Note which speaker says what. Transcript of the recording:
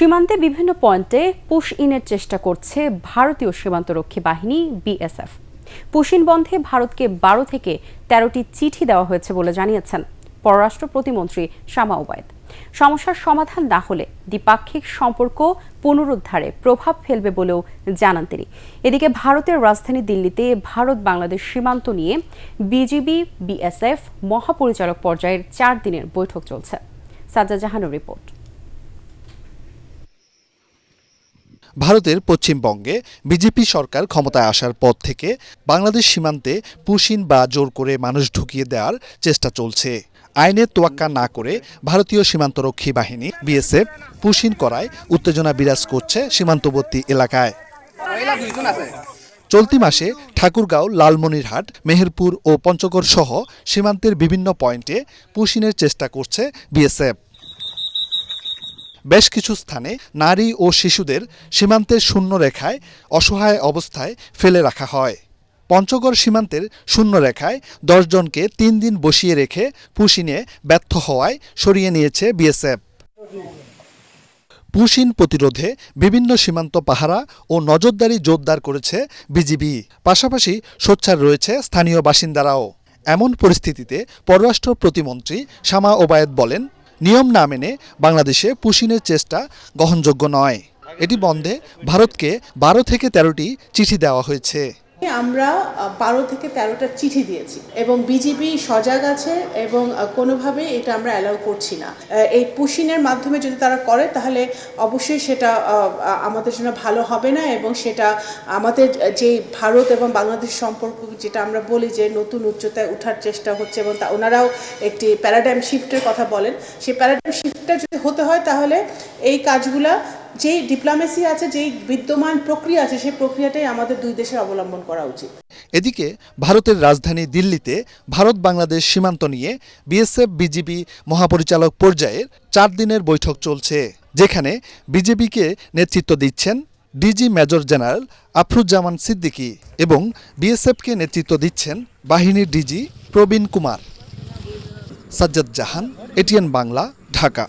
Speaker 1: সীমান্তে বিভিন্ন পয়েন্টে পুশ ইনের চেষ্টা করছে ভারতীয় সীমান্তরক্ষী বাহিনী বিএসএফ। পুশ ইন বন্ধে ভারতকে 12 থেকে 13টি চিঠি দেওয়া হয়েছে বলে জানিয়েছেন পররাষ্ট্র প্রতিমন্ত্রী শামা ওবায়দ। সমস্যার সমাধান না হলে দ্বিপাক্ষিক সম্পর্ক পুনরুদ্ধারে প্রভাব ফেলবে বলেও জানান তিনি। এদিকে ভারতের রাজধানী দিল্লিতে ভারত বাংলাদেশ সীমান্ত নিয়ে বিজিবি বিএসএফ মহাপরিচালক পর্যায়ের 4 দিনের বৈঠক চলছে। সাজ্জাদ জাহানের রিপোর্ট।
Speaker 2: ভারতের পশ্চিমবঙ্গে বিজেপি সরকার ক্ষমতায় আসার পর থেকে বাংলাদেশ সীমান্তে পুশ ইন বা জোর করে মানুষ ঢুকিয়ে দেওয়ার চেষ্টা চলছে। আইনের তোয়াক্কা না করে ভারতীয় সীমান্তরক্ষী বাহিনী বিএসএফ পুশ ইন করায় উত্তেজনা বিরাজ করছে সীমান্তবর্তী এলাকায়। চলতি মাসে ঠাকুরগাঁও, লালমনিরহাট, মেহেরপুর ও পঞ্চগড় সহ সীমান্তের বিভিন্ন পয়েন্টে পুশ ইনের চেষ্টা করছে বিএসএফ। বেশ কিছু স্থানে নারী ও শিশুদের সীমান্তের শূন্য রেখায় অসহায় অবস্থায় ফেলে রাখা হয়। পঞ্চগড় সীমান্তের শূন্য রেখায় 10 জনকে 3 দিন বসিয়ে রেখে পুশ ইনে ব্যর্থ হওয়ায় সরিয়ে নিয়েছে বিএসএফ। পুশ ইন প্রতিরোধে বিভিন্ন সীমান্ত পাহারা ও নজরদারি জোরদার করেছে বিজিবি। পাশাপাশি সোচ্চার রয়েছে স্থানীয় বাসিন্দারাও। এমন পরিস্থিতিতে পররাষ্ট্র প্রতিমন্ত্রী শামা ওবায়দ বলেন, নিয়ম না মেনে বাংলাদেশে পুশ ইনের চেষ্টা গ্রহণযোগ্য নয়। এটি বন্ধে ভারতকে 12 থেকে 13টি চিঠি দেওয়া হয়েছে।
Speaker 3: আমরা 12 থেকে 13টা চিঠি দিয়েছি এবং বিজিবি সজাগ আছে এবং কোনোভাবে এটা আমরা অ্যালাউ করছি না। এই পুশ ইনের মাধ্যমে যদি তারা করে তাহলে অবশ্যই সেটা আমাদের জন্য ভালো হবে না এবং সেটা আমাদের যে ভারত এবং বাংলাদেশ সম্পর্ক যেটা আমরা বলি যে নতুন উচ্চতায় ওঠার চেষ্টা হচ্ছে এবং ওনারাও একটি প্যারাডাইম শিফটের কথা বলেন, সেই প্যারাডাইম শিফটটা যদি হতে হয় তাহলে এই কাজগুলা যে ডিপ্লোমেসি আছে, যে বিদ্যমান প্রক্রিয়া আছে, সেই প্রক্রিয়াটাই আমাদের দুই দেশের অবলম্বন করা উচিত।
Speaker 2: এদিকে ভারতের রাজধানী দিল্লিতে ভারত বাংলাদেশ সীমান্ত নিয়ে বিএসএফ বিজিবি মহাপরিচালক পর্যায়ের 4 দিনের বৈঠক চলছে, যেখানে বিজেপিকে নেতৃত্ব দিচ্ছেন ডিজি মেজর জেনারেল আফরুজ্জামান সিদ্দিকী এবং বিএসএফকে নেতৃত্ব দিচ্ছেন বাহিনীর ডিজি প্রবীণ কুমার। সাজ্জাদ জাহান, এটিএন বাংলা, ঢাকা।